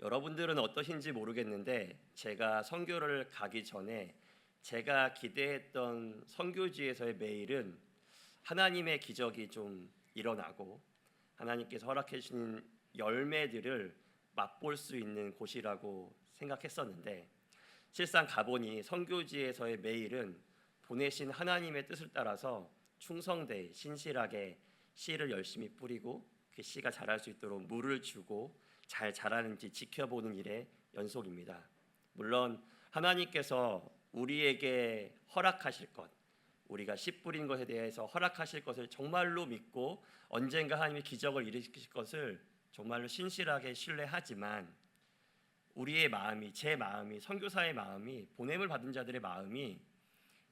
여러분들은 어떠신지 모르겠는데 제가 선교를 가기 전에 제가 기대했던 선교지에서의 매일은 하나님의 기적이 좀 일어나고 하나님께서 허락해 주신 열매들을 맛볼 수 있는 곳이라고 생각했었는데 실상 가보니 선교지에서의 매일은 보내신 하나님의 뜻을 따라서 충성되이 신실하게 씨를 열심히 뿌리고 그 씨가 자랄 수 있도록 물을 주고 잘 자라는지 지켜보는 일의 연속입니다. 물론 하나님께서 우리에게 허락하실 것, 우리가 씨 뿌린 것에 대해서 허락하실 것을 정말로 믿고 언젠가 하나님의 기적을 일으키실 것을 정말로 신실하게 신뢰하지만 우리의 마음이, 제 마음이, 선교사의 마음이, 보냄을 받은 자들의 마음이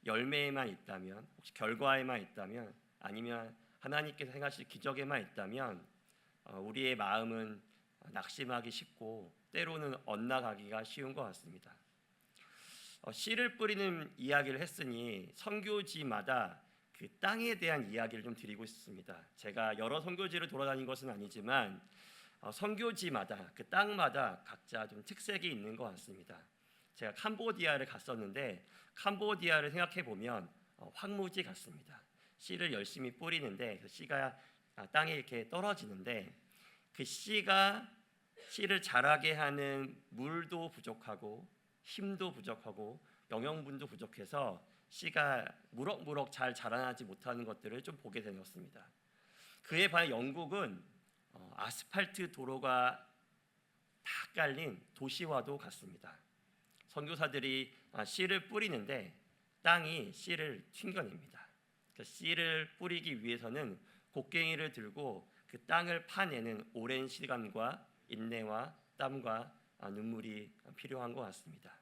열매에만 있다면, 혹시 결과에만 있다면, 아니면 하나님께서 행하실 기적에만 있다면 우리의 마음은 낙심하기 쉽고 때로는 엇나가기가 쉬운 것 같습니다. 씨를 뿌리는 이야기를 했으니 선교지마다 그 땅에 대한 이야기를 좀 드리고 싶습니다. 제가 여러 선교지를 돌아다닌 것은 아니지만 선교지마다 그 땅마다 각자 좀 특색이 있는 것 같습니다. 제가 캄보디아를 갔었는데 캄보디아를 생각해 보면 황무지 같습니다. 씨를 열심히 뿌리는데 그 씨가 땅에 이렇게 떨어지는데 그 씨가 씨를 자라게 하는 물도 부족하고 힘도 부족하고 영양분도 부족해서 씨가 무럭무럭 잘 자라나지 못하는 것들을 좀 보게 되었습니다. 그에 반해 영국은 아스팔트 도로가 다 깔린 도시와도 같습니다. 선교사들이 씨를 뿌리는데 땅이 씨를 튕겨냅니다. 그 씨를 뿌리기 위해서는 곡괭이를 들고 그 땅을 파내는 오랜 시간과 인내와 땀과 눈물이 필요한 것 같습니다.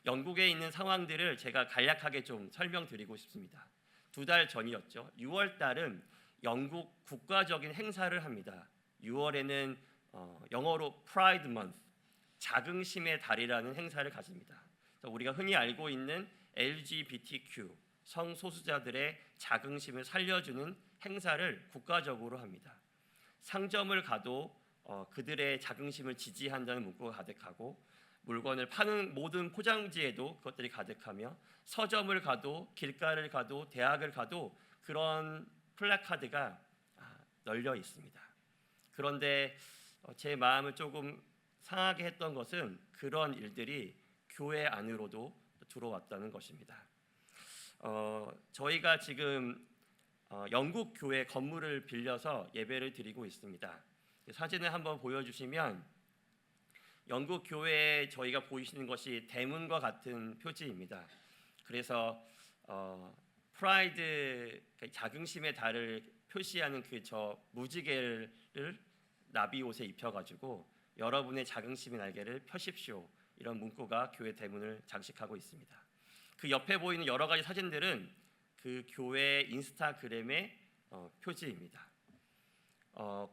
영국에 있는 상황들을 제가 간략하게 좀 설명드리고 싶습니다. 2달 전이었죠. 6월 달은 영국 국가적인 행사를 합니다. 6월에는 영어로 Pride Month, 자긍심의 달이라는 행사를 가집니다. 우리가 흔히 알고 있는 LGBTQ 성소수자들의 자긍심을 살려주는 행사를 국가적으로 합니다. 상점을 가도 그들의 자긍심을 지지한다는 문구가 가득하고 물건을 파는 모든 포장지에도 그것들이 가득하며 서점을 가도 길가를 가도 대학을 가도 그런 플래카드가 널려 있습니다. 그런데 제 마음을 조금 상하게 했던 것은 그런 일들이 교회 안으로도 들어왔다는 것입니다. 저희가 지금 영국 교회 건물을 빌려서 예배를 드리고 있습니다. 사진을 한번 보여주시면 영국 교회에 저희가 보이시는 것이 대문과 같은 표지입니다. 그래서 프라이드 자긍심의 달을 표시하는 그 무지개를 나비 옷에 입혀가지고 여러분의 자긍심의 날개를 펴십시오 이런 문구가 교회 대문을 장식하고 있습니다. 그 옆에 보이는 여러 가지 사진들은 그 교회 인스타그램의 표지입니다.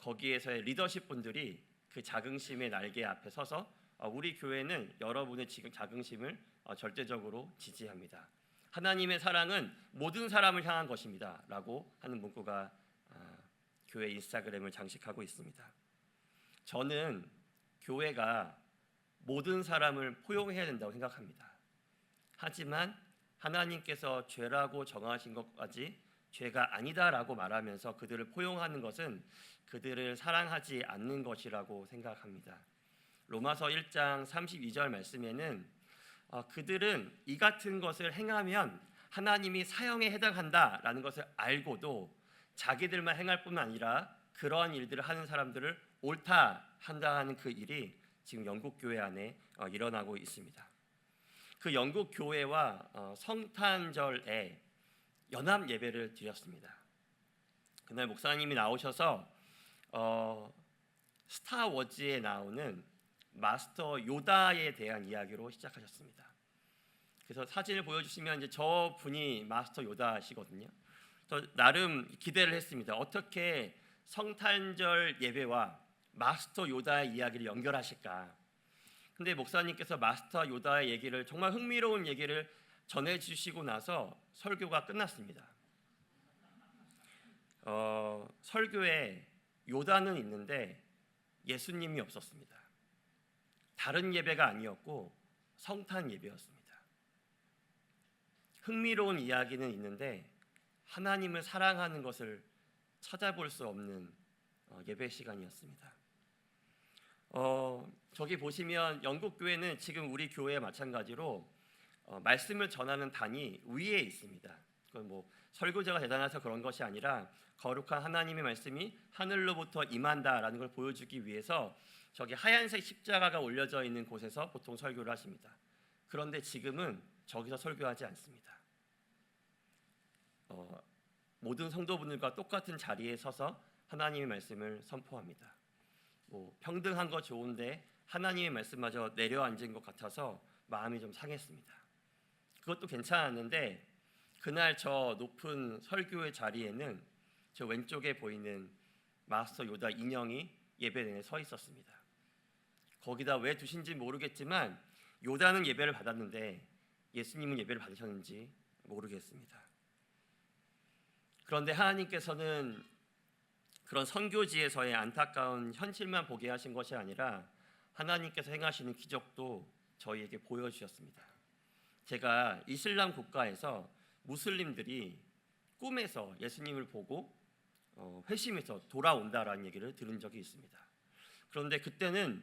거기에서의 리더십 분들이 그 자긍심의 날개 앞에 서서 우리 교회는 여러분의 지금 자긍심을 절대적으로 지지합니다. 하나님의 사랑은 모든 사람을 향한 것입니다. 라고 하는 문구가 교회 인스타그램을 장식하고 있습니다. 저는 교회가 모든 사람을 포용해야 된다고 생각합니다. 하지만 하나님께서 죄라고 정하신 것까지 죄가 아니다라고 말하면서 그들을 포용하는 것은 그들을 사랑하지 않는 것이라고 생각합니다. 로마서 1장 32절 말씀에는 그들은 이 같은 것을 행하면 하나님이 사형에 해당한다라는 것을 알고도 자기들만 행할 뿐만 아니라 그러한 일들을 하는 사람들을 옳다 한다 하는 그 일이 지금 영국 교회 안에 일어나고 있습니다. 그 영국 교회와 성탄절에 연합 예배를 드렸습니다. 그날 목사님이 나오셔서 스타워즈에 나오는 마스터 요다에 대한 이야기로 시작하셨습니다. 그래서 사진을 보여주시면 이제 저 분이 마스터 요다시거든요. 저 나름 기대를 했습니다. 어떻게 성탄절 예배와 마스터 요다의 이야기를 연결하실까? 근데 목사님께서 마스터 요다의 얘기를 정말 흥미로운 얘기를 전해주시고 나서 설교가 끝났습니다. 설교에 요다는 있는데 예수님이 없었습니다. 다른 예배가 아니었고 성탄 예배였습니다. 흥미로운 이야기는 있는데 하나님을 사랑하는 것을 찾아볼 수 없는 예배 시간이었습니다. 저기 보시면 영국 교회는 지금 우리 교회와 마찬가지로 말씀을 전하는 단이 위에 있습니다. 그건 뭐 설교자가 대단해서 그런 것이 아니라 거룩한 하나님의 말씀이 하늘로부터 임한다라는 걸 보여주기 위해서 저기 하얀색 십자가가 올려져 있는 곳에서 보통 설교를 하십니다. 그런데 지금은 저기서 설교하지 않습니다. 모든 성도분들과 똑같은 자리에 서서 하나님의 말씀을 선포합니다. 뭐 평등한 거 좋은데 하나님의 말씀마저 내려앉은 것 같아서 마음이 좀 상했습니다. 그것도 괜찮았는데 그날 저 높은 설교의 자리에는 저 왼쪽에 보이는 마스터 요다 인형이 예배 내에 서 있었습니다. 거기다 왜 두신지 모르겠지만 요다는 예배를 받았는데 예수님은 예배를 받으셨는지 모르겠습니다. 그런데 하나님께서는 그런 선교지에서의 안타까운 현실만 보게 하신 것이 아니라 하나님께서 행하시는 기적도 저희에게 보여주셨습니다. 제가 이슬람 국가에서 무슬림들이 꿈에서 예수님을 보고 회심해서 돌아온다라는 얘기를 들은 적이 있습니다. 그런데 그때는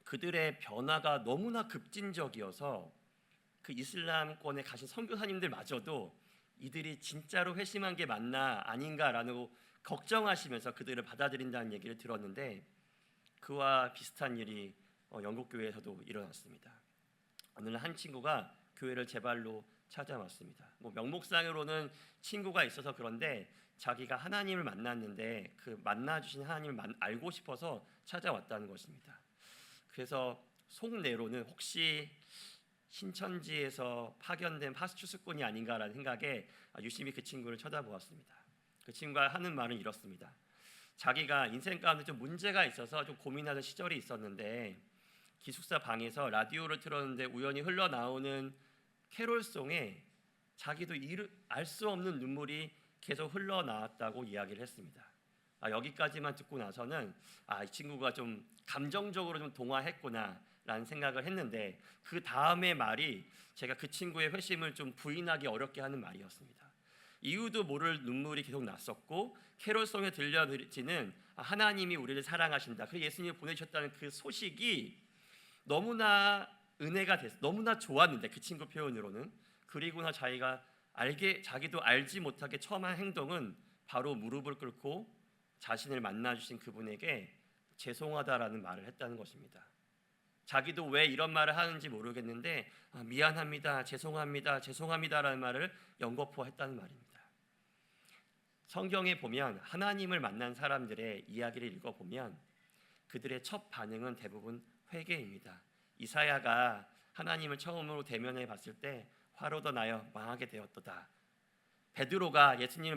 그들의 변화가 너무나 급진적이어서 그 이슬람권에 가신 선교사님들마저도 이들이 진짜로 회심한 게 맞나 아닌가라는 걱정하시면서 그들을 받아들인다는 얘기를 들었는데 그와 비슷한 일이 영국 교회에서도 일어났습니다. 어느 날 한 친구가 교회를 제 발로 찾아왔습니다. 뭐 명목상으로는 친구가 있어서 그런데 자기가 하나님을 만났는데 그 만나주신 하나님을 알고 싶어서 찾아왔다는 것입니다. 그래서 속내로는 혹시 신천지에서 파견된 파스추스꾼이 아닌가라는 생각에 유심히 그 친구를 쳐다보았습니다. 그 친구가 하는 말은 이렇습니다. 자기가 인생 가운데 좀 문제가 있어서 좀 고민하는 시절이 있었는데 기숙사 방에서 라디오를 틀었는데 우연히 흘러나오는 캐롤송에 자기도 알 수 없는 눈물이 계속 흘러나왔다고 이야기를 했습니다. 여기까지만 듣고 나서는 이 친구가 좀 감정적으로 좀 동화했구나 라는 생각을 했는데 그 다음의 말이 제가 그 친구의 회심을 좀 부인하기 어렵게 하는 말이었습니다. 이유도 모를 눈물이 계속 났었고 캐롤송에 들려지는 하나님이 우리를 사랑하신다, 그 예수님을 보내셨다는 그 소식이 너무나 은혜가 됐어, 너무나 좋았는데 그 친구 표현으로는 그리고나 자기도 알지 못하게 처음 한 행동은 바로 무릎을 꿇고 자신을 만나주신 그분에게 죄송하다라는 말을 했다는 것입니다. 자기도 왜 이런 말을 하는지 모르겠는데 미안합니다, 죄송합니다, 죄송합니다라는 말을 연거푸했다는 말입니다. 성경에 보면 하나님을 만난 사람들의 이야기를 읽어보면 그들의 첫 반응은 대부분 회개입니다. 이사야가 하나님을 처음으로 대면해 봤을 때 화로도 나여 망하게 되었도다. 베드로가 예수님을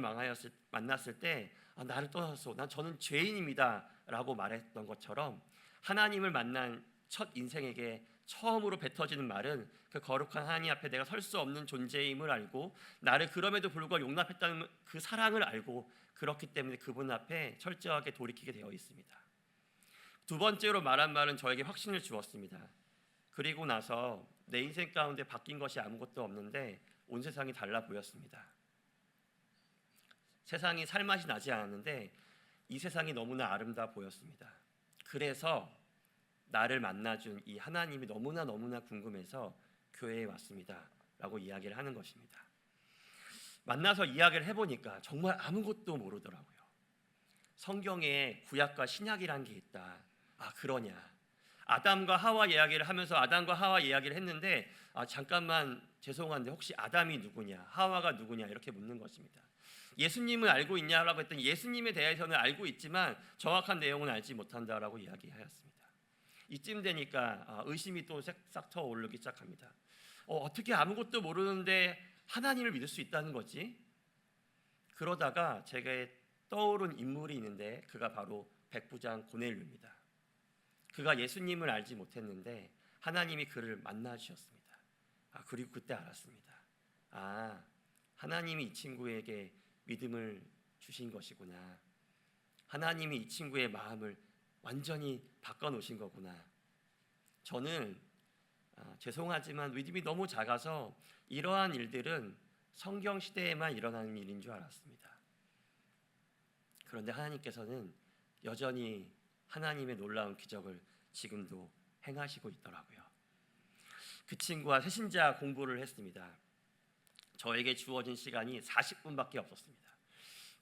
만났을 때 나를 떠나소서, 저는 죄인입니다 라고 말했던 것처럼 하나님을 만난 첫 인생에게 처음으로 뱉어지는 말은 그 거룩한 하나님 앞에 내가 설 수 없는 존재임을 알고 나를 그럼에도 불구하고 용납했다는 그 사랑을 알고 그렇기 때문에 그분 앞에 철저하게 돌이키게 되어 있습니다. 두 번째로 말한 말은 저에게 확신을 주었습니다. 그리고 나서 내 인생 가운데 바뀐 것이 아무것도 없는데 온 세상이 달라 보였습니다. 세상이 살맛이 나지 않았는데 이 세상이 너무나 아름다워 보였습니다. 그래서 나를 만나준 이 하나님이 너무나 궁금해서 교회에 왔습니다 라고 이야기를 하는 것입니다. 만나서 이야기를 해보니까 정말 아무것도 모르더라고요. 성경에 구약과 신약이란 게 있다. 그러냐, 아담과 하와 이야기를 하면서 아담과 하와 이야기를 했는데 잠깐만 죄송한데 혹시 아담이 누구냐, 하와가 누구냐 이렇게 묻는 것입니다. 예수님을 알고 있냐라고 했더니 예수님에 대해서는 알고 있지만 정확한 내용은 알지 못한다라고 이야기하였습니다. 이쯤 되니까 의심이 또 싹 터오르기 시작합니다. 어떻게 아무것도 모르는데 하나님을 믿을 수 있다는 거지? 그러다가 제게 떠오른 인물이 있는데 그가 바로 백부장 고넬료입니다. 그가 예수님을 알지 못했는데 하나님이 그를 만나 주셨습니다. 그리고 그때 알았습니다. 하나님이 이 친구에게 믿음을 주신 것이구나. 하나님이 이 친구의 마음을 완전히 바꿔놓으신 거구나. 저는 죄송하지만 믿음이 너무 작아서 이러한 일들은 성경 시대에만 일어나는 일인 줄 알았습니다. 그런데 하나님께서는 여전히 하나님의 놀라운 기적을 지금도 행하시고 있더라고요. 그 친구와 새신자 공부를 했습니다. 저에게 주어진 시간이 40분밖에 없었습니다.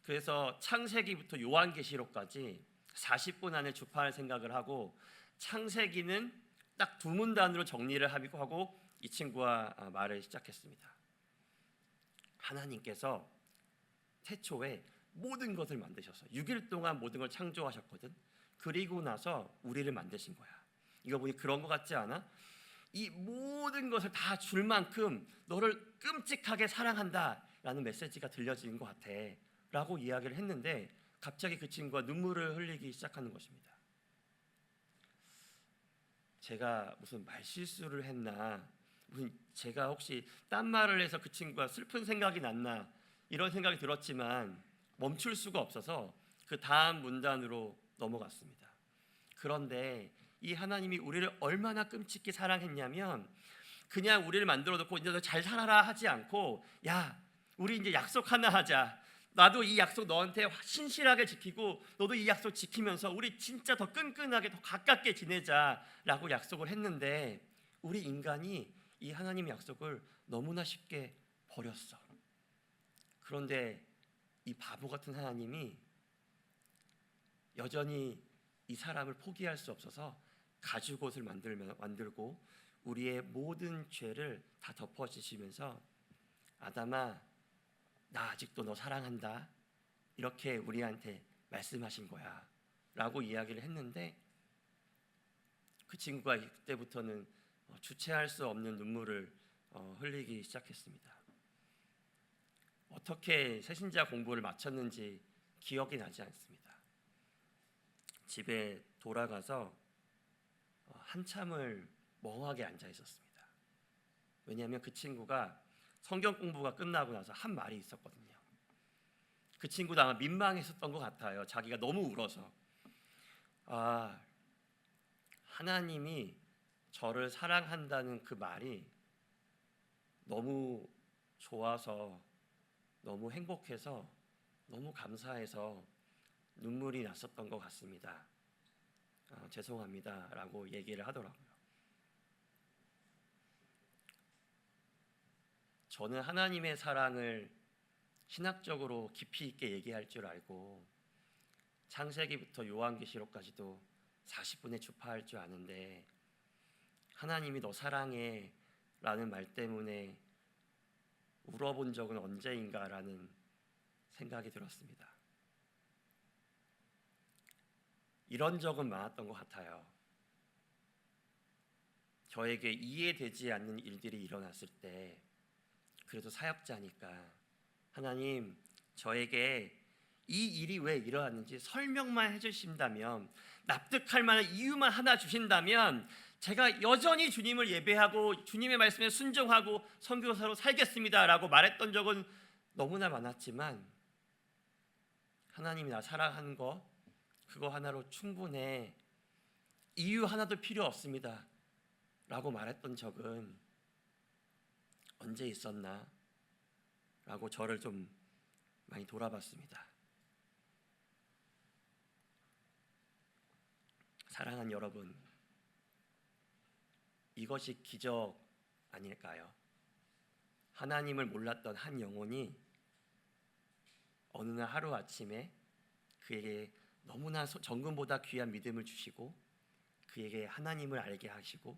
그래서 창세기부터 요한계시록까지 40분 안에 주파할 생각을 하고, 창세기는 딱 두 문단으로 정리를 하고 이 친구와 말을 시작했습니다. 하나님께서 태초에 모든 것을 만드셔서 6일 동안 모든 걸 창조하셨거든. 그리고 나서 우리를 만드신 거야. 이거 보니 그런 것 같지 않아? 이 모든 것을 다 줄 만큼 너를 끔찍하게 사랑한다 라는 메시지가 들려지는 것 같아 라고 이야기를 했는데, 갑자기 그 친구가 눈물을 흘리기 시작하는 것입니다. 제가 무슨 말실수를 했나, 무슨 제가 혹시 딴 말을 해서 그 친구가 슬픈 생각이 났나, 이런 생각이 들었지만 멈출 수가 없어서 그 다음 문단으로 넘어갔습니다. 그런데 이 하나님이 우리를 얼마나 끔찍히 사랑했냐면, 그냥 우리를 만들어 놓고 이제 너 잘 살아라 하지 않고, 야 우리 이제 약속 하나 하자, 나도 이 약속 너한테 신실하게 지키고 너도 이 약속 지키면서 우리 진짜 더 끈끈하게 더 가깝게 지내자라고 약속을 했는데, 우리 인간이 이 하나님의 약속을 너무나 쉽게 버렸어. 그런데 이 바보 같은 하나님이 여전히 이 사람을 포기할 수 없어서 가죽옷을 만들고 우리의 모든 죄를 다 덮어주시면서, 아담아 나 아직도 너 사랑한다, 이렇게 우리한테 말씀하신 거야 라고 이야기를 했는데, 그 친구가 그때부터는 주체할 수 없는 눈물을 흘리기 시작했습니다. 어떻게 새신자 공부를 마쳤는지 기억이 나지 않습니다. 집에 돌아가서 한참을 멍하게 앉아 있었습니다. 왜냐하면 그 친구가 성경 공부가 끝나고 나서 한 말이 있었거든요. 그 친구도 아마 민망했었던 것 같아요. 자기가 너무 울어서. 하나님이 저를 사랑한다는 그 말이 너무 좋아서, 너무 행복해서, 너무 감사해서 눈물이 났었던 것 같습니다. 죄송합니다 라고 얘기를 하더라고요. 저는 하나님의 사랑을 신학적으로 깊이 있게 얘기할 줄 알고 창세기부터 요한계시록까지도 40분에 주파할 줄 아는데, 하나님이 너 사랑해 라는 말 때문에 울어본 적은 언제인가라는 생각이 들었습니다. 이런 적은 많았던 것 같아요. 저에게 이해되지 않는 일들이 일어났을 때, 그래도 사역자니까 하나님 저에게 이 일이 왜 일어났는지 설명만 해주신다면, 납득할 만한 이유만 하나 주신다면 제가 여전히 주님을 예배하고 주님의 말씀에 순종하고 선교사로 살겠습니다 라고 말했던 적은 너무나 많았지만, 하나님이 나 사랑하는 거 그거 하나로 충분해, 이유 하나도 필요 없습니다 라고 말했던 적은 언제 있었나 라고 저를 좀 많이 돌아봤습니다. 사랑하는 여러분, 이것이 기적 아닐까요? 하나님을 몰랐던 한 영혼이 어느 날 하루아침에 그에게 너무나 정금보다 귀한 믿음을 주시고, 그에게 하나님을 알게 하시고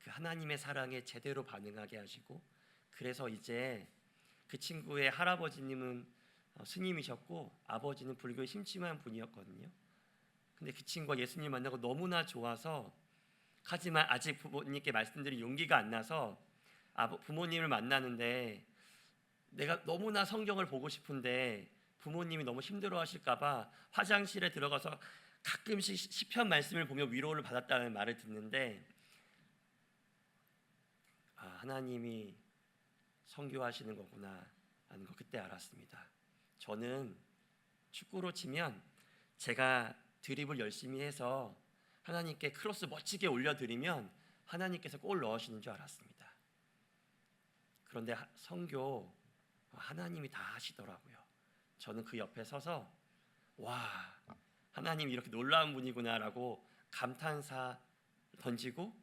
그 하나님의 사랑에 제대로 반응하게 하시고, 그래서 이제 그 친구의 할아버지님은 스님이셨고 아버지는 불교에 심취한 분이었거든요. 근데 그 친구가 예수님 만나고 너무나 좋아서, 하지만 아직 부모님께 말씀드릴 용기가 안 나서 부모님을 만나는데, 내가 너무나 성경을 보고 싶은데 부모님이 너무 힘들어하실까봐 화장실에 들어가서 가끔씩 시편 말씀을 보며 위로를 받았다는 말을 듣는데, 하나님이 선교하시는 거구나 하는 거 그때 알았습니다. 저는 축구로 치면 제가 드립을 열심히 해서 하나님께 크로스 멋지게 올려드리면 하나님께서 골 넣으시는 줄 알았습니다. 그런데 선교 하나님이 다 하시더라고요. 저는 그 옆에 서서 와, 하나님 이렇게 놀라운 분이구나라고 감탄사 던지고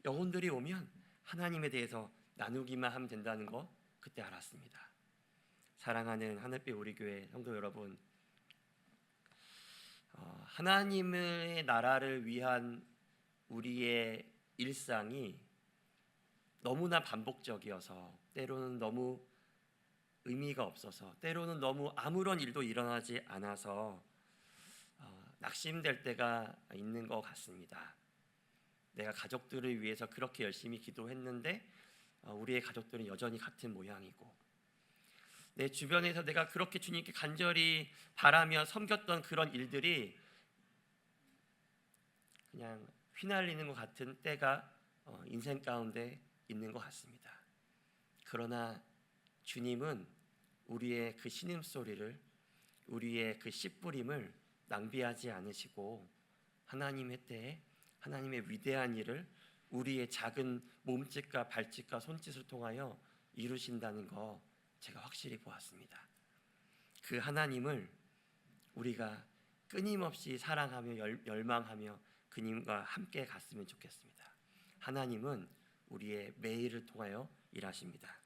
영혼들이 오면 하나님에 대해서 나누기만 하면 된다는 거 그때 알았습니다. 사랑하는 하늘빛 우리 교회 성도 여러분, 하나님의 나라를 위한 우리의 일상이 너무나 반복적이어서 때로는 너무 의미가 없어서 때로는 너무 아무런 일도 일어나지 않아서 낙심될 때가 있는 것 같습니다. 내가 가족들을 위해서 그렇게 열심히 기도했는데 우리의 가족들은 여전히 같은 모양이고, 내 주변에서 내가 그렇게 주님께 간절히 바라며 섬겼던 그런 일들이 그냥 휘날리는 것 같은 때가 인생 가운데 있는 것 같습니다. 그러나 주님은 우리의 그 신음소리를, 우리의 그 씨뿌림을 낭비하지 않으시고 하나님의 때에 하나님의 위대한 일을 우리의 작은 몸짓과 발짓과 손짓을 통하여 이루신다는 거 제가 확실히 보았습니다. 그 하나님을 우리가 끊임없이 사랑하며 열망하며 그님과 함께 갔으면 좋겠습니다. 하나님은 우리의 매일을 통하여 일하십니다.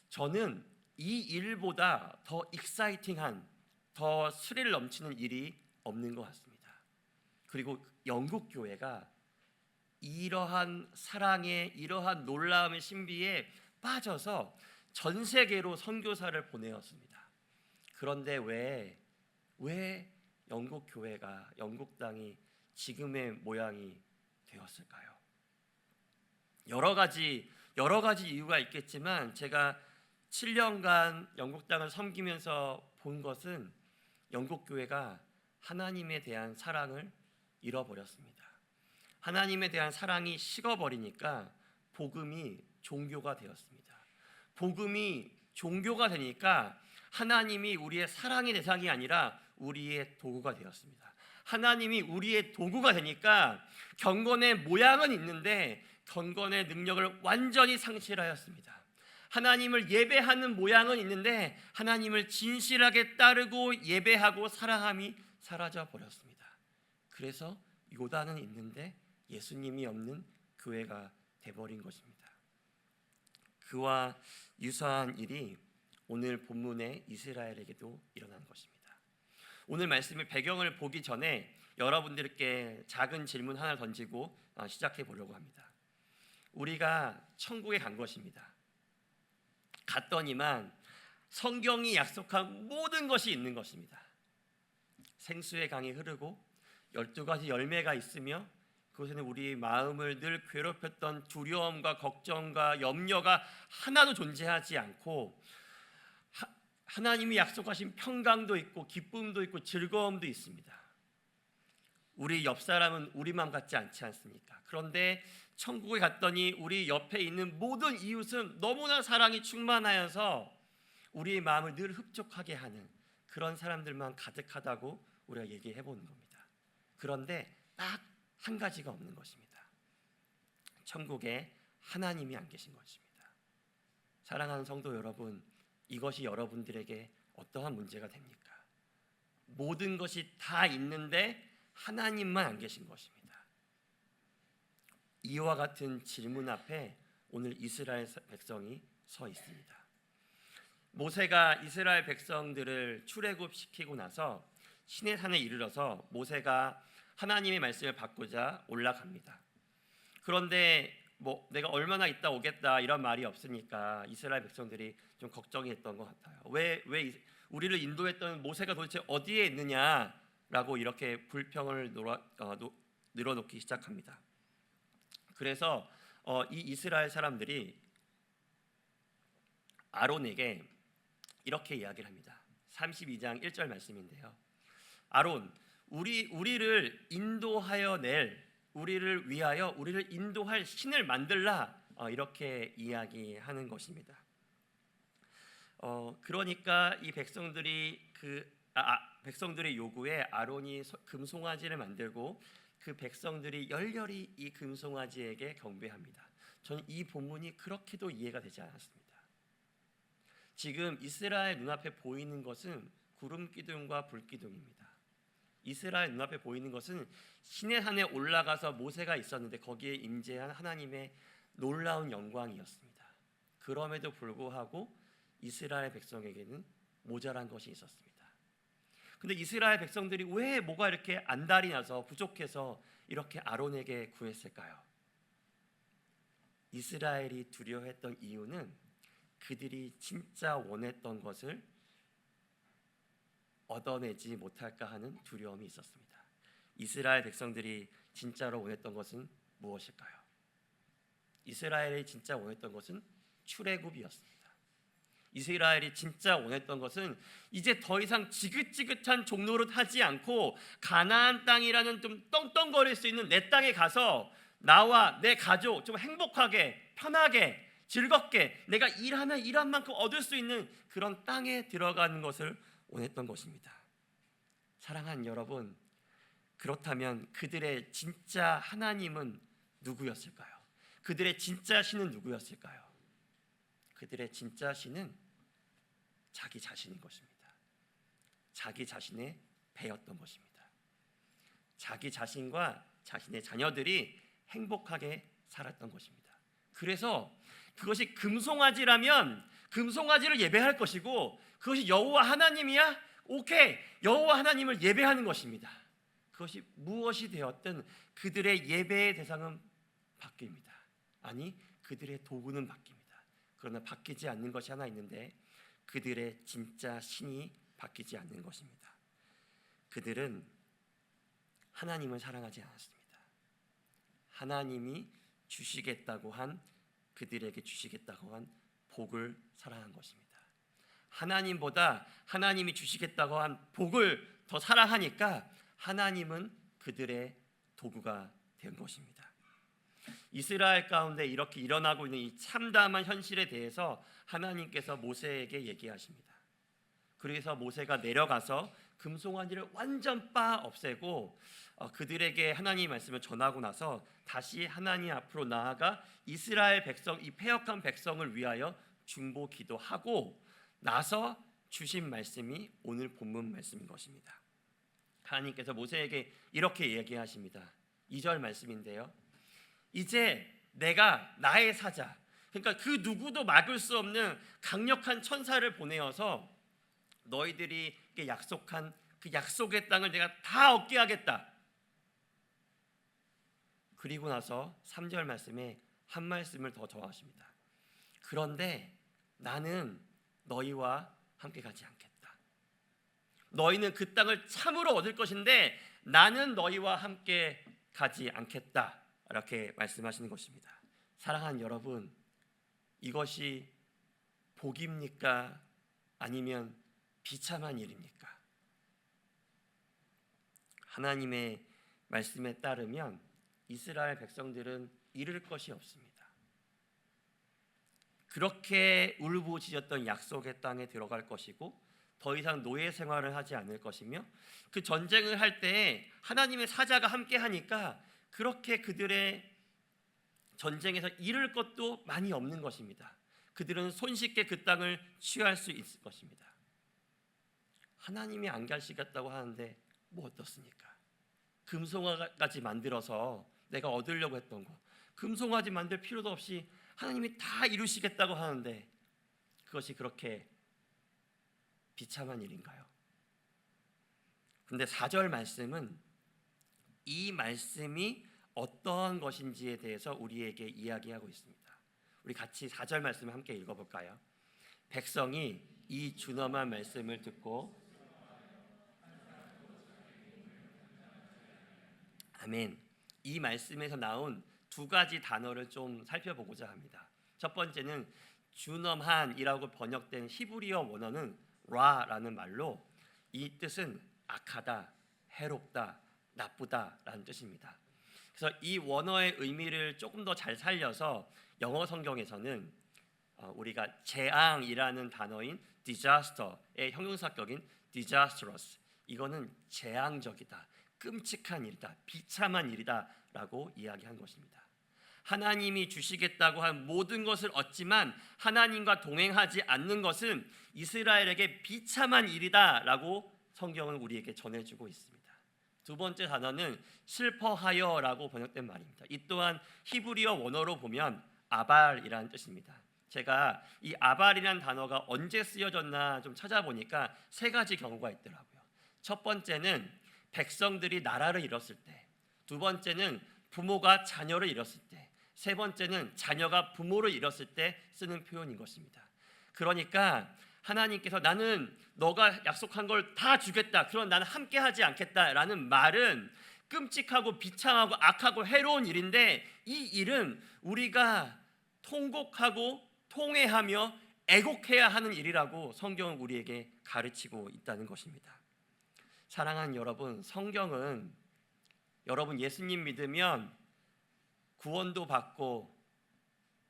저는 이 일보다 더 익사이팅한, 더 스릴 넘치는 일이 없는 것 같습니다. 그리고 영국 교회가 이러한 사랑에, 이러한 놀라움의 신비에 빠져서 전 세계로 선교사를 보내었습니다. 그런데 왜 영국 교회가, 영국 땅이 지금의 모양이 되었을까요? 여러 가지 이유가 있겠지만 제가 7년간 영국 땅을 섬기면서 본 것은 영국 교회가 하나님에 대한 사랑을 잃어버렸습니다. 하나님에 대한 사랑이 식어버리니까 복음이 종교가 되었습니다. 복음이 종교가 되니까 하나님이 우리의 사랑의 대상이 아니라 우리의 도구가 되었습니다. 하나님이 우리의 도구가 되니까 경건의 모양은 있는데 경건의 능력을 완전히 상실하였습니다. 하나님을 예배하는 모양은 있는데 하나님을 진실하게 따르고 예배하고 사랑함이 사라져 버렸습니다. 그래서 요단은 있는데 예수님이 없는 교회가 돼버린 것입니다. 그와 유사한 일이 오늘 본문의 이스라엘에게도 일어난 것입니다. 오늘 말씀의 배경을 보기 전에 여러분들께 작은 질문 하나 던지고 시작해 보려고 합니다. 우리가 천국에 간 것입니다. 갔더니만 성경이 약속한 모든 것이 있는 것입니다. 생수의 강이 흐르고 12가지 열매가 있으며 그곳에는 우리 마음을 늘 괴롭혔던 두려움과 걱정과 염려가 하나도 존재하지 않고 하나님이 약속하신 평강도 있고 기쁨도 있고 즐거움도 있습니다. 우리 옆 사람은 우리 마음 같지 않지 않습니까? 그런데 천국에 갔더니 우리 옆에 있는 모든 이웃은 너무나 사랑이 충만하여서 우리의 마음을 늘 흡족하게 하는 그런 사람들만 가득하다고 우리가 얘기해 보는 겁니다. 그런데 딱 한 가지가 없는 것입니다. 천국에 하나님이 안 계신 것입니다. 사랑하는 성도 여러분, 이것이 여러분들에게 어떠한 문제가 됩니까? 모든 것이 다 있는데 하나님만 안 계신 것입니다. 이와 같은 질문 앞에 오늘 이스라엘 백성이 서 있습니다. 모세가 이스라엘 백성들을 출애굽시키고 나서 시내산에 이르러서 모세가 하나님의 말씀을 받고자 올라갑니다. 그런데 내가 얼마나 있다 오겠다 이런 말이 없으니까 이스라엘 백성들이 좀 걱정이 했던 것 같아요. 왜 우리를 인도했던 모세가 도대체 어디에 있느냐라고 이렇게 불평을 늘어놓기 시작합니다. 그래서 이 이스라엘 사람들이 아론에게 이렇게 이야기를 합니다. 32장 1절 말씀인데요. 아론, 우리를 인도하여 우리를 위하여 우리를 인도할 신을 만들라, 이렇게 이야기하는 것입니다. 그러니까 이 백성들이 그 백성들의 요구에 아론이 금송아지를 만들고 그 백성들이 열렬히 이 금송아지에게 경배합니다. 저는 이 본문이 그렇게도 이해가 되지 않았습니다. 지금 이스라엘 눈앞에 보이는 것은 구름 기둥과 불 기둥입니다. 이스라엘 눈앞에 보이는 것은 시내산에 올라가서 모세가 있었는데 거기에 임재한 하나님의 놀라운 영광이었습니다. 그럼에도 불구하고 이스라엘 백성에게는 모자란 것이 있었습니다. 근데 이스라엘 백성들이 왜 뭐가 이렇게 안달이 나서 부족해서 이렇게 아론에게 구했을까요? 이스라엘이 두려워했던 이유는 그들이 진짜 원했던 것을 얻어내지 못할까 하는 두려움이 있었습니다. 이스라엘 백성들이 진짜로 원했던 것은 무엇일까요? 이스라엘이 진짜 원했던 것은 출애굽이었습니다. 이스라엘이 진짜 원했던 것은 이제 더 이상 지긋지긋한 종노릇 하지 않고 가나안 땅이라는 좀 떵떵거릴 수 있는 내 땅에 가서 나와 내 가족 좀 행복하게 편하게 즐겁게 내가 일하면 일한 만큼 얻을 수 있는 그런 땅에 들어가는 것을 원했던 것입니다. 사랑하는 여러분, 그렇다면 그들의 진짜 하나님은 누구였을까요? 그들의 진짜 신은 누구였을까요? 그들의 진짜 신은 자기 자신인 것입니다. 자기 자신의 배였던 것입니다. 자기 자신과 자신의 자녀들이 행복하게 살았던 것입니다. 그래서 그것이 금송아지라면 금송아지를 예배할 것이고 그것이 여호와 하나님이야? 오케이, 여호와 하나님을 예배하는 것입니다. 그것이 무엇이 되었든 그들의 예배의 대상은 바뀝니다. 아니, 그들의 도구는 바뀝니다. 그러나 바뀌지 않는 것이 하나 있는데 그들의 진짜 신이 바뀌지 않는 것입니다. 그들은 하나님을 사랑하지 않았습니다. 하나님이 주시겠다고 한 그들에게 주시겠다고 한 복을 사랑한 것입니다. 하나님보다 하나님이 주시겠다고 한 복을 더 사랑하니까 하나님은 그들의 도구가 된 것입니다. 이스라엘 가운데 이렇게 일어나고 있는 이 참담한 현실에 대해서 하나님께서 모세에게 얘기하십니다. 그래서 모세가 내려가서 금송아지를 완전 빠 없애고 그들에게 하나님의 말씀을 전하고 나서 다시 하나님 앞으로 나아가 이스라엘 백성, 이 패역한 백성을 위하여 중보 기도하고 나서 주신 말씀이 오늘 본문 말씀인 것입니다. 하나님께서 모세에게 이렇게 얘기하십니다. 2절 말씀인데요. 이제 내가 나의 사자, 그러니까 그 누구도 막을 수 없는 강력한 천사를 보내어서 너희들이 약속한 그 약속의 땅을 내가 다 얻게 하겠다. 그리고 나서 3절 말씀에 한 말씀을 더 더하십니다. 그런데 나는 너희와 함께 가지 않겠다. 너희는 그 땅을 참으로 얻을 것인데 나는 너희와 함께 가지 않겠다. 이렇게 말씀하시는 것입니다. 사랑하는 여러분, 이것이 복입니까? 아니면 비참한 일입니까? 하나님의 말씀에 따르면 이스라엘 백성들은 잃을 것이 없습니다. 그렇게 울부짖었던 약속의 땅에 들어갈 것이고 더 이상 노예 생활을 하지 않을 것이며 그 전쟁을 할 때 하나님의 사자가 함께 하니까 그렇게 그들의 전쟁에서 잃을 것도 많이 없는 것입니다. 그들은 손쉽게 그 땅을 취할 수 있을 것입니다. 하나님이 안 가시겠다고 하는데 뭐 어떻습니까? 금송아지 만들어서 내가 얻으려고 했던 거, 금송아지 만들 필요도 없이 하나님이 다 이루시겠다고 하는데 그것이 그렇게 비참한 일인가요? 그런데 4절 말씀은 이 말씀이 어떠한 것인지에 대해서 우리에게 이야기하고 있습니다. 우리 같이 4절 말씀을 함께 읽어볼까요? 백성이 이 준엄한 말씀을 듣고 아멘. 이 말씀에서 나온 두 가지 단어를 좀 살펴보고자 합니다. 첫 번째는 준엄한이라고 번역된 히브리어 원어는 라라는 말로 이 뜻은 악하다, 해롭다, 나쁘다라는 뜻입니다. 그래서 이 원어의 의미를 조금 더 잘 살려서 영어 성경에서는 우리가 재앙이라는 단어인 disaster의 형용사격인 disastrous. 이거는 재앙적이다, 끔찍한 일이다, 비참한 일이다라고 이야기한 것입니다. 하나님이 주시겠다고 한 모든 것을 얻지만 하나님과 동행하지 않는 것은 이스라엘에게 비참한 일이다라고 성경은 우리에게 전해주고 있습니다. 두 번째 단어는 슬퍼하여라고 번역된 말입니다. 이 또한 히브리어 원어로 보면 아발이라는 뜻입니다. 제가 이 아발이라는 단어가 언제 쓰여졌나 좀 찾아보니까 세 가지 경우가 있더라고요. 첫 번째는 백성들이 나라를 잃었을 때, 두 번째는 부모가 자녀를 잃었을 때, 세 번째는 자녀가 부모를 잃었을 때 쓰는 표현인 것입니다. 그러니까 하나님께서 나는 너가 약속한 걸 다 주겠다, 그럼 나는 함께하지 않겠다라는 말은 끔찍하고 비참하고 악하고 해로운 일인데, 이 일은 우리가 통곡하고 통회하며 애곡해야 하는 일이라고 성경은 우리에게 가르치고 있다는 것입니다. 사랑하는 여러분, 성경은 여러분 예수님 믿으면 구원도 받고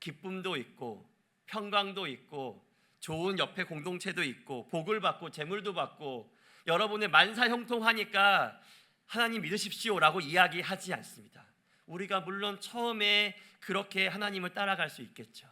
기쁨도 있고 평강도 있고 좋은 옆에 공동체도 있고 복을 받고 재물도 받고 여러분의 만사형통하니까 하나님 믿으십시오라고 이야기하지 않습니다. 우리가 물론 처음에 그렇게 하나님을 따라갈 수 있겠죠.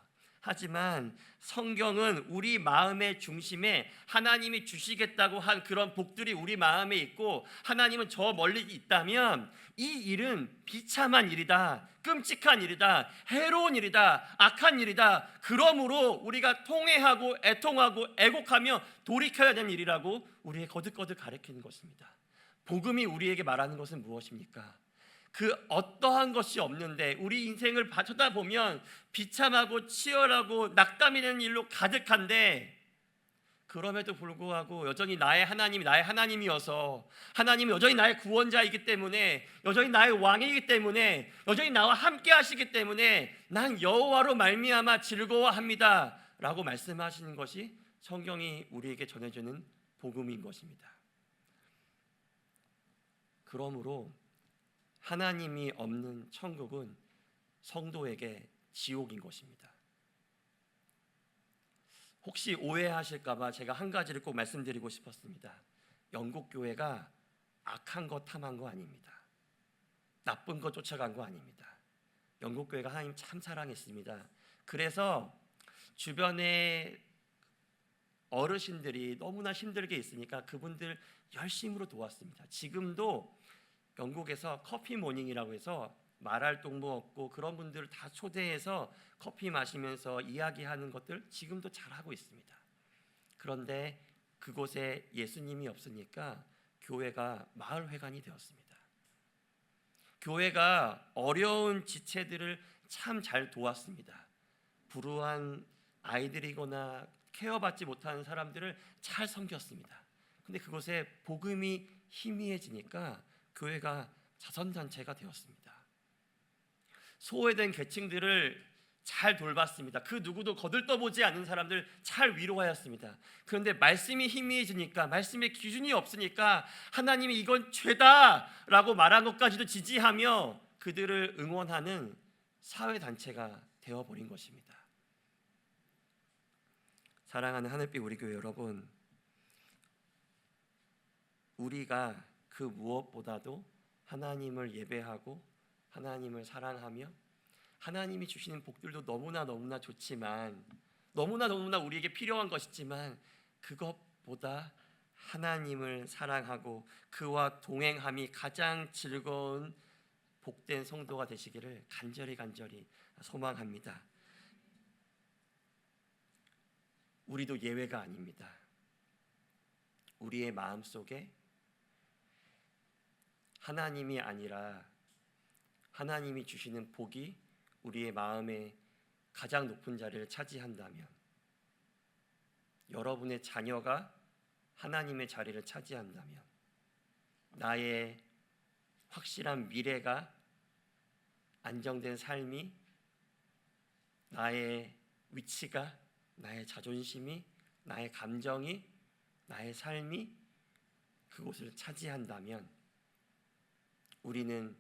하지만 성경은 우리 마음의 중심에 하나님이 주시겠다고 한 그런 복들이 우리 마음에 있고 하나님은 저 멀리 있다면 이 일은 비참한 일이다, 끔찍한 일이다, 해로운 일이다, 악한 일이다. 그러므로 우리가 통회하고 애통하고 애곡하며 돌이켜야 되는 일이라고 우리에게 거듭거듭 가르치는 것입니다. 복음이 우리에게 말하는 것은 무엇입니까? 그 어떠한 것이 없는데 우리 인생을 쳐다보면 비참하고 치열하고 낙담이 되는 일로 가득한데, 그럼에도 불구하고 여전히 나의 하나님이 나의 하나님이어서 하나님이 여전히 나의 구원자이기 때문에 여전히 나의 왕이기 때문에 여전히 나와 함께 하시기 때문에 난 여호와로 말미암아 즐거워합니다 라고 말씀하시는 것이 성경이 우리에게 전해주는 복음인 것입니다. 그러므로 하나님이 없는 천국은 성도에게 지옥인 것입니다. 혹시 오해하실까 봐 제가 한 가지를 꼭 말씀드리고 싶었습니다. 영국 교회가 악한 거 탐한 거 아닙니다. 나쁜 거 쫓아간 거 아닙니다. 영국 교회가 하나님 참 사랑했습니다. 그래서 주변에 어르신들이 너무나 힘들게 있으니까 그분들 열심으로 도왔습니다. 지금도 영국에서 커피 모닝이라고 해서 말할 동무 없고 그런 분들을 다 초대해서 커피 마시면서 이야기하는 것들 지금도 잘하고 있습니다. 그런데 그곳에 예수님이 없으니까 교회가 마을회관이 되었습니다. 교회가 어려운 지체들을 참 잘 도왔습니다. 불우한 아이들이거나 케어받지 못하는 사람들을 잘 섬겼습니다. 근데 그곳에 복음이 희미해지니까 교회가 자선단체가 되었습니다. 소외된 계층들을 잘 돌봤습니다. 그 누구도 거들떠보지 않는 사람들 잘 위로하였습니다. 그런데 말씀이 희미해지니까, 말씀의 기준이 없으니까 하나님이 이건 죄다라고 말한 것까지도 지지하며 그들을 응원하는 사회단체가 되어버린 것입니다. 사랑하는 하늘빛 우리 교회 여러분, 우리가 그 무엇보다도 하나님을 예배하고 하나님을 사랑하며 하나님이 주시는 복들도 너무나 좋지만 너무나 우리에게 필요한 것이지만 그것보다 하나님을 사랑하고 그와 동행함이 가장 즐거운 복된 성도가 되시기를 간절히 소망합니다. 우리도 예외가 아닙니다. 우리의 마음속에 하나님이 아니라 하나님이 주시는 복이 우리의 마음에 가장 높은 자리를 차지한다면, 여러분의 자녀가 하나님의 자리를 차지한다면, 나의 확실한 미래가 안정된 삶이, 나의 위치가, 나의 자존심이, 나의 감정이, 나의 삶이 그곳을 차지한다면 우리는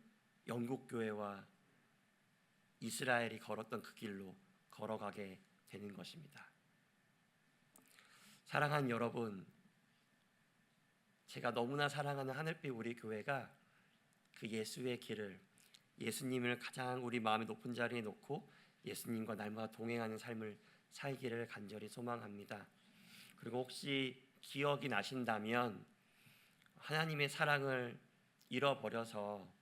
영국 교회와 이스라엘이 걸었던 그 길로 걸어가게 되는 것입니다. 사랑하는 여러분, 제가 너무나 사랑하는 하늘빛 우리 교회가 그 예수의 길을, 예수님을 가장 우리 마음의 높은 자리에 놓고 예수님과 날마다 동행하는 삶을 살기를 간절히 소망합니다. 그리고 혹시 기억이 나신다면 하나님의 사랑을 잃어버려서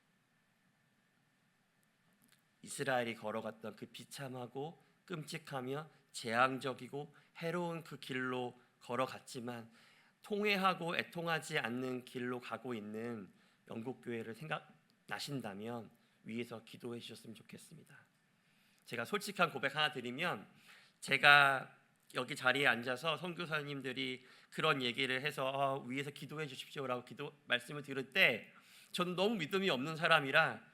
이스라엘이 걸어갔던 그 비참하고 끔찍하며 재앙적이고 해로운 그 길로 걸어갔지만 통회하고 애통하지 않는 길로 가고 있는 영국 교회를 생각나신다면 위에서 기도해 주셨으면 좋겠습니다. 제가 솔직한 고백 하나 드리면, 제가 여기 자리에 앉아서 선교사님들이 그런 얘기를 해서 위에서 기도해 주십시오라고 기도 말씀을 들을 때 저는 너무 믿음이 없는 사람이라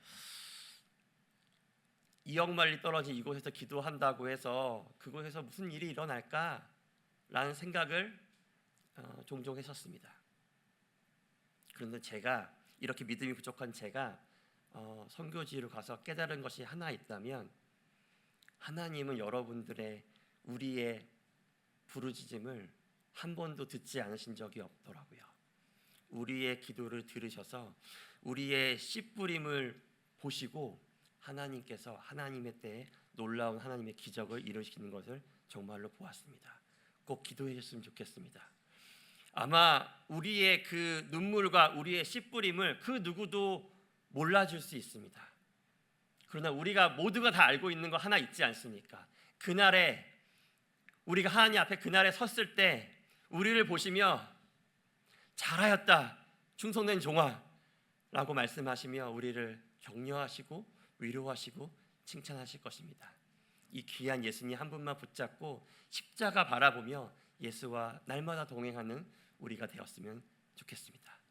이억만리 떨어진 이곳에서 기도한다고 해서 그곳에서 무슨 일이 일어날까라는 생각을 종종 했었습니다. 그런데 제가 이렇게 믿음이 부족한 제가 선교지로 가서 깨달은 것이 하나 있다면, 하나님은 여러분들의 우리의 부르짖음을 한 번도 듣지 않으신 적이 없더라고요. 우리의 기도를 들으셔서 우리의 씨 뿌림을 보시고 하나님께서 하나님의 때에 놀라운 하나님의 기적을 이루시는 것을 정말로 보았습니다. 꼭 기도해 주셨으면 좋겠습니다. 아마 우리의 그 눈물과 우리의 씨 뿌림을 그 누구도 몰라줄 수 있습니다. 그러나 우리가 모두가 다 알고 있는 거 하나 있지 않습니까? 그날에 우리가 하나님 앞에 그날에 섰을 때 우리를 보시며 잘하였다 충성된 종아 라고 말씀하시며 우리를 격려하시고 위로하시고 칭찬하실 것입니다. 이 귀한 예수님 한 분만 붙잡고 십자가 바라보며 예수와 날마다 동행하는 우리가 되었으면 좋겠습니다.